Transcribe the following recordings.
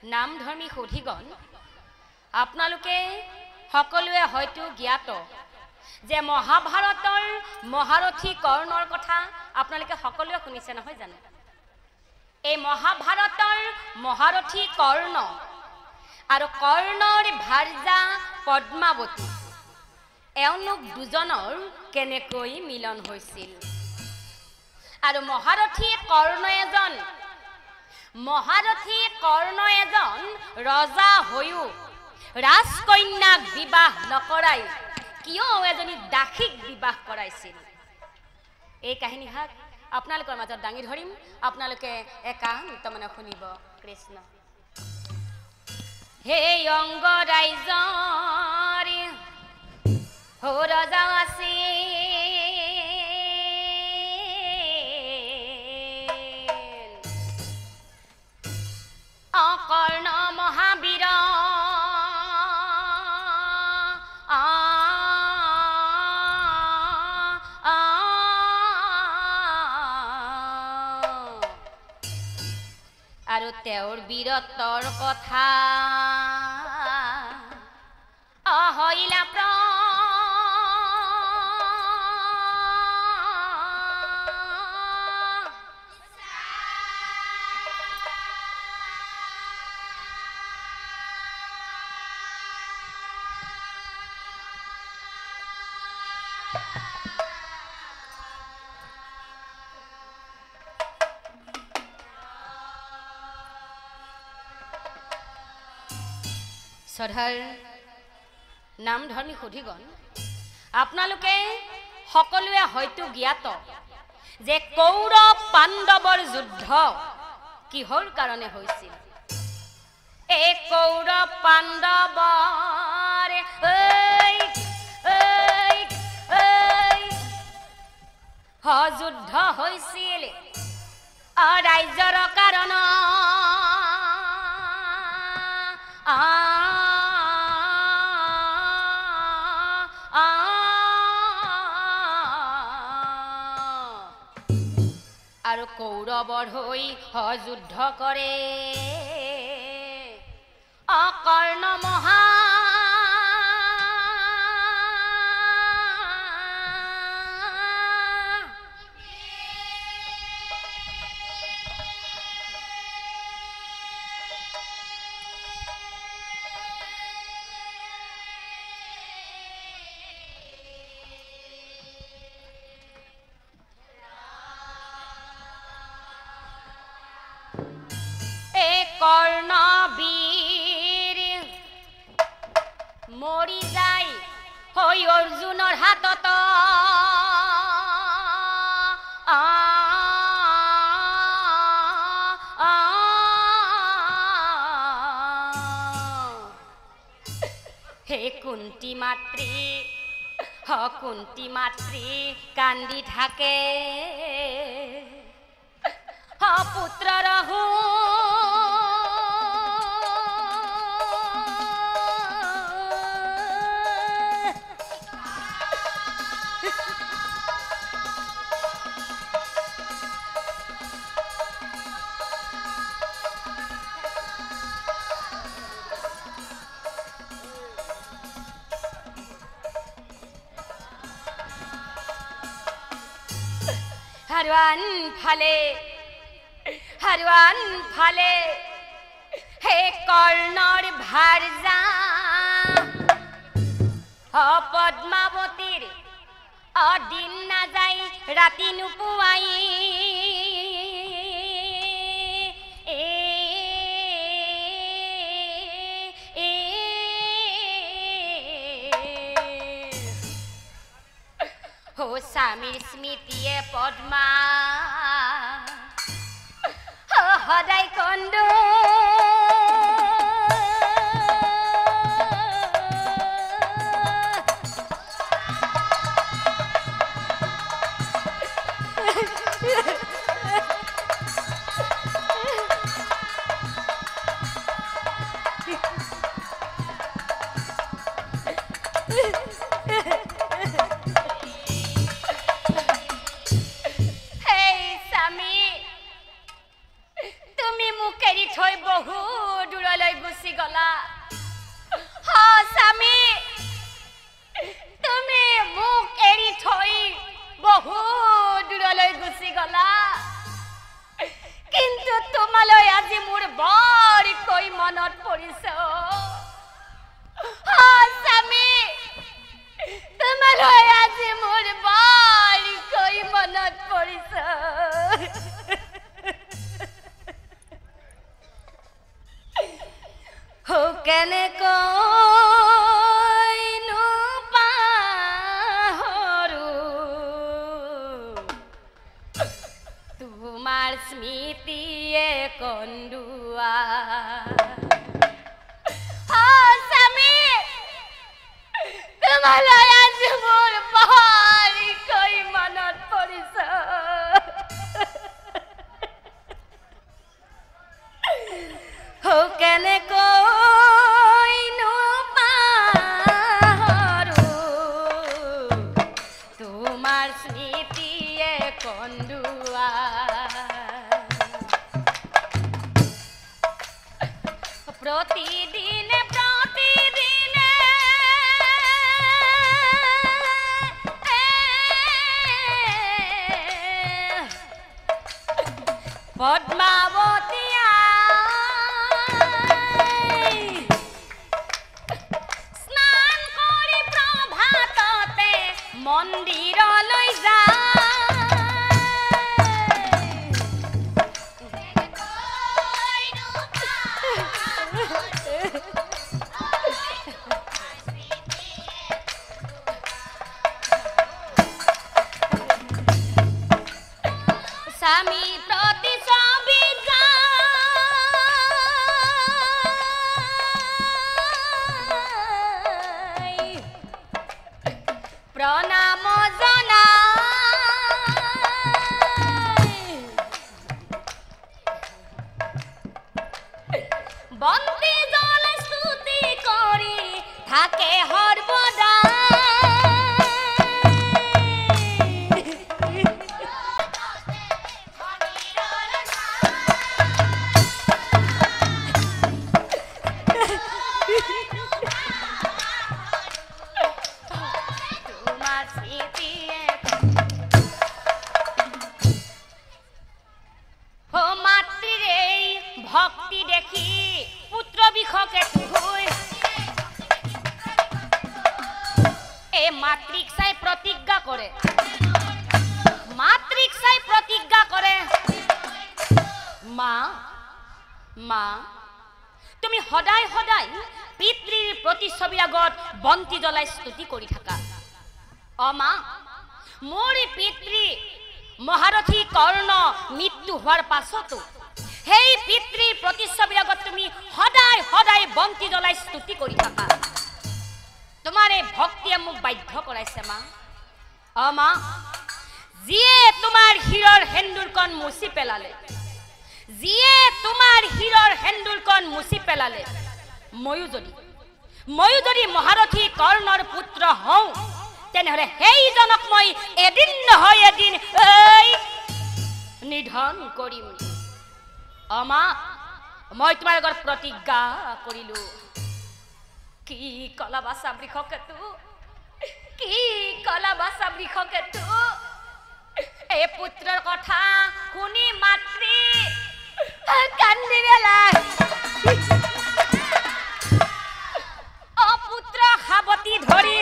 নামধৰ্মী সধিগণ আপোনালোকে সকলোৱে হয়তো জ্ঞাত যে মহাভাৰতৰ মহাৰথী কৰ্ণৰ কথা আপোনালোকে সকলোৱে শুনিছে নহয় জানো এই মহাভাৰতৰ মহাৰথী কৰ্ণ আৰু কৰ্ণৰ ভাৰ্যা পদ্মাৱতী এওঁলোক দুজনৰ কেনেকৈ মিলন হৈছিল আৰু মহাৰথী কৰ্ণ এজন ৰজা হৈও ৰাজকন্যাক বিবাহ নকৰাই কিয় এজনী দাসীক বিবাহ কৰাইছিল এই কাহিনীভাগ আপোনালোকৰ মাজত দাঙি ধৰিম আপোনালোকে একান্ত মানে শুনিব কৃষ্ণ হে অংগ ৰাইজৰ হো ৰজা কৰ্ণ মহাবীৰ আৰু তেওঁৰ বীৰত্বৰ কথা অহইলা শ্ৰদ্ধাৰ নামধৰ্মী সধিগণ আপোনালোকে সকলোৱে হয়তো জ্ঞাত যে কৌৰৱ পাণ্ডৱৰ যুদ্ধ কিহৰ কাৰণে হৈছিল এই কৌৰৱ পাণ্ডৱৰ যুদ্ধ হৈছিল ৰাজ্যৰ কাৰণ আৰু কৌৰৱৰ হৈ যুদ্ধ কৰে কৰ্ণ মহা কৰ্ণবীৰ মৰি যায় হৈ অৰ্জুনৰ হাতত হে কুন্তি মাতৃ কান্দি থাকে পুত্ৰৰ হাৰুৱান ফালে হে কৰ্ণৰ ভাৰ্যা পদ্মাৱতীৰ দিন নাযায় ৰাতি নোপোৱাই স্বামীৰ স্মৃতিয়ে পদ্মা সদায় কন্দো গুচি গলা हाँ স্বামী তুমি মোক এৰি থৈ বহুত দূৰলৈ গুচি গলা কিন্তু তোমালৈ আজি মোৰ বৰকৈ মনত পৰিছে हाँ স্বামী তোমালৈ আজি মোৰ বৰকৈ মনত পৰিছে हो কেনে কইনো পাহৰু তোমাৰ স্মৃতিয়ে কন্দুৱা স্বামী তোমালৈ আজি মোৰ বৰকৈ মনত পৰিছে हो কেনে কইনো পাহৰু তোমাৰ স্মৃতিয়ে কন্দুৱা প্ৰতিদিনে পদ্মাৱতী মন্দিৰলৈ স্বামী প্ৰতি প্ৰণাম বন্তি জল স্তুতি কৰি থাকে সৰ্বদা ভক্তি দেখি পুত্ৰ বিখকে তুই এ মাতৃক চাই প্ৰতিজ্ঞা কৰে মা মা তুমি সদায় সদায় পিতৃৰ প্ৰতিচ্ছবিৰ আগত বন্তি জ্বলাই স্তুতি কৰি থাকা অ মা মোৰ পিতৃ মহাৰথী কৰ্ণ মৃত্যু হোৱাৰ পাছতো হেই পিতৃৰ প্ৰতিচ্ছবিৰ আগত তুমি সদায় সদায় বন্তি জ্বলাই স্তুতি কৰি থাকা তোমাৰ এই ভক্তিয়ে মোক বাধ্য কৰাইছে মা অ মা যিয়ে তোমাৰ হিৰৰ হেন্দুৰকণ মুছি পেলালে ময়ো যদি মহাৰথী কৰ্ণৰ পুত্ৰ হওঁ তেনেহলে সেইজনক মই এদিন নহয় এদিন নিধন কৰিম অমা মই তোমাৰ আগত প্ৰতিজ্ঞা কৰিলো কি কলা বাসা বৃক্ষকে তু এ পুত্ৰৰ কথা শুনি মাতৃ কান্দিবে অ পুত্ৰ সাৱতি ধৰি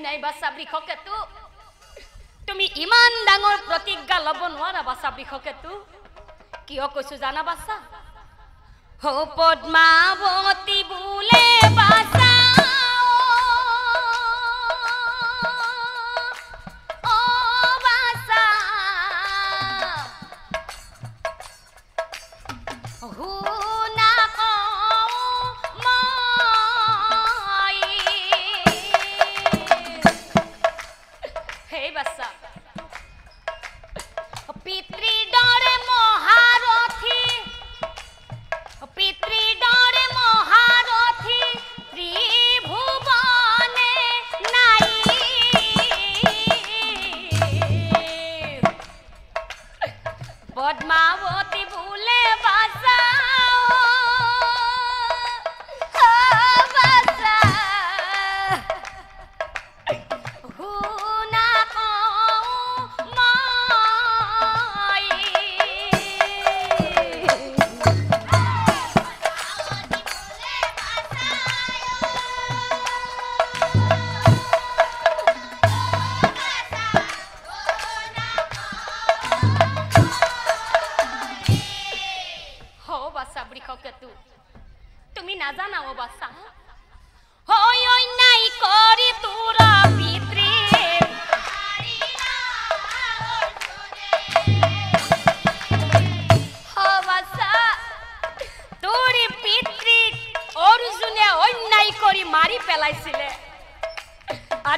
নাই বাসা বৃক্ষকে তুমি ইমান ডাঙৰ প্ৰতিজ্ঞা লব নোৱাৰা বাসা বৃক্ষকে কিয় কৈছো জানা বাসা हो पद्मावती बोले बासा ओ बासा हो ना को माई हे बासा पितृ डरे महारथी पितृ डरे महारथी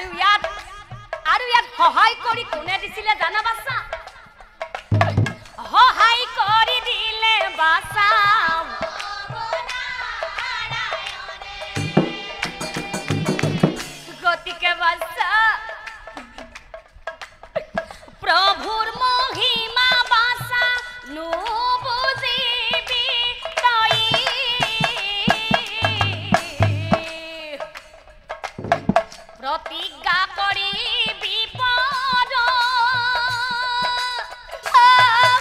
আৰু ইয়াত সহায় কৰি কোনে দিছিলে জানা বাছা সহায় কৰি দিলে বাছা গতিকে বাছা প্রভুর মহিমা বাসা নুবুঝিবি তই প্রতিজ্ঞা করিবি পর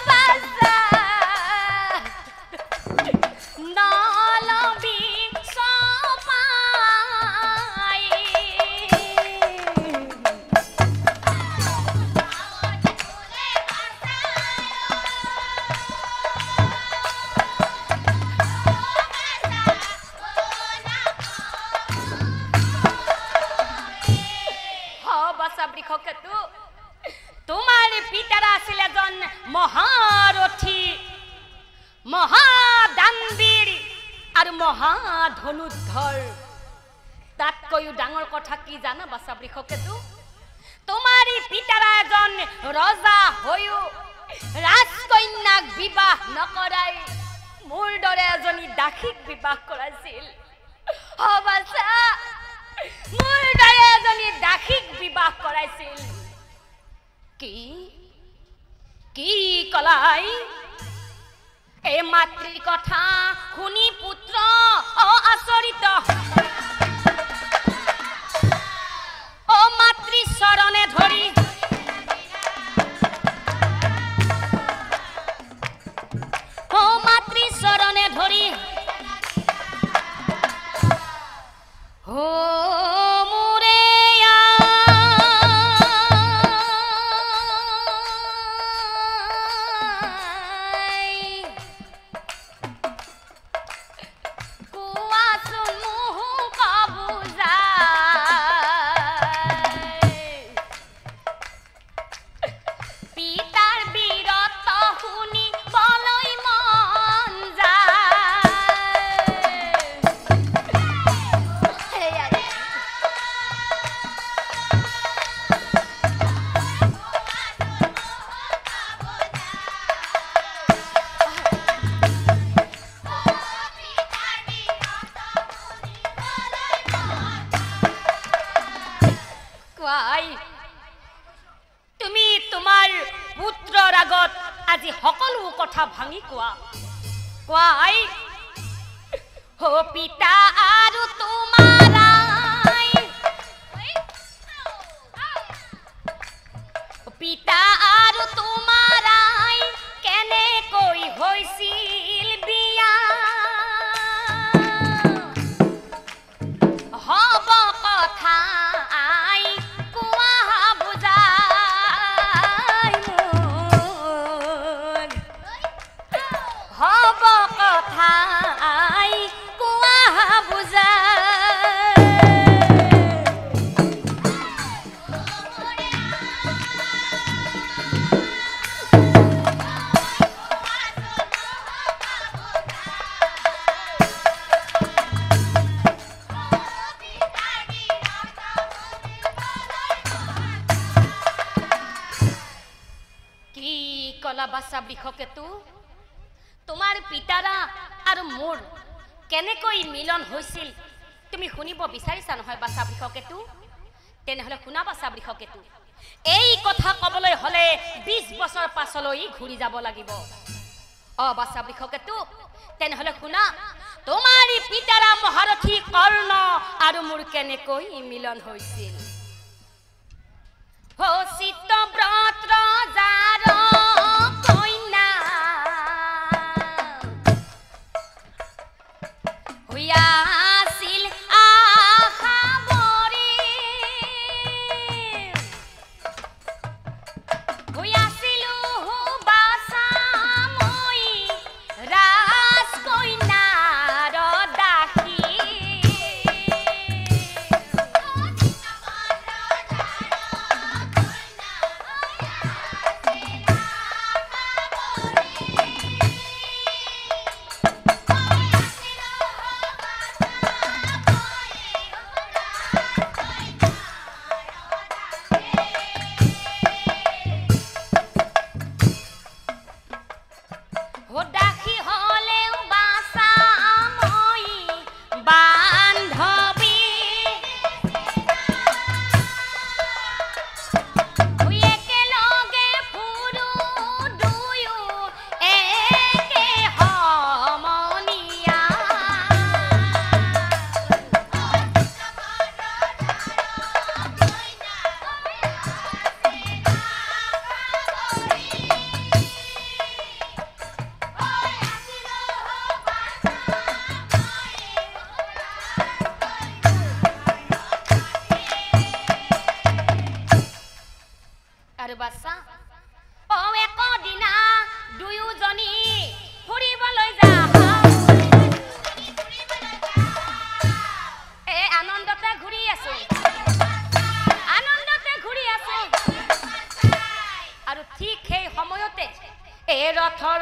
বাসা নলবি সপাই তোমার পিতারা আছিল এজন মহারথী মহাদানবীর আর মহাধনুধর তাতকৈও ডাঙৰ কথা কি জানা বাছা বৃষকেতু তোমাৰ পিতাৰা এজন ৰজা হৈও ৰাজকন্যাক বিবাহ নকৰাই মোৰ দৰে এজনী দাসীক বিবাহ কৰাইছিল বাছা মোৰ দৰে এজনী দাসীক বিবাহ কৰাইছিল কি কলাই এ মাতৃৰ কথা শুনি পুত্ৰ আচৰিত ও মাতৃ চৰণে ধৰি ও মাতৃ চৰণে ধৰি ও তুমি তোমাৰ পুত্ৰৰ আগত আজি সকলো কথা ভাঙি কোৱাই ও পিতা আৰু তোমাৰাই পিতা আৰু তোমাৰাই কেনেকৈ হৈছিল বিয়া হব কথা বাছা বৃষকেতু তোমাৰ পিতাৰা আৰু মোৰ কেনেকৈ মিলন হৈছিল তুমি শুনিব বিচাৰিছা নহয় বাছা বৃষকেতু তেনেহলে শুনা বাছা বৃষকেতু এই কথা কবলৈ হলে 20 বছৰ পাছলৈ ঘূৰি যাব লাগিব বাছা বৃষকেতু তেনেহলে শুনা তোমাৰ পিতাৰা মহাৰথী কৰ্ণ আৰু মোৰ কেনেকৈ মিলন হৈছিল চিত্তব্ৰত ৰজাৰ কন্যা আছিল আশাবৰী আছিলো বাছা মই ৰাজকন্যাৰ দাসী আৰু বাচ্চা একদিনা দুয়োজনী ফুৰিবলৈ যাওঁ আনন্দতে ঘূৰি আছো আৰু ঠিক সেই সময়তে এই ৰথৰ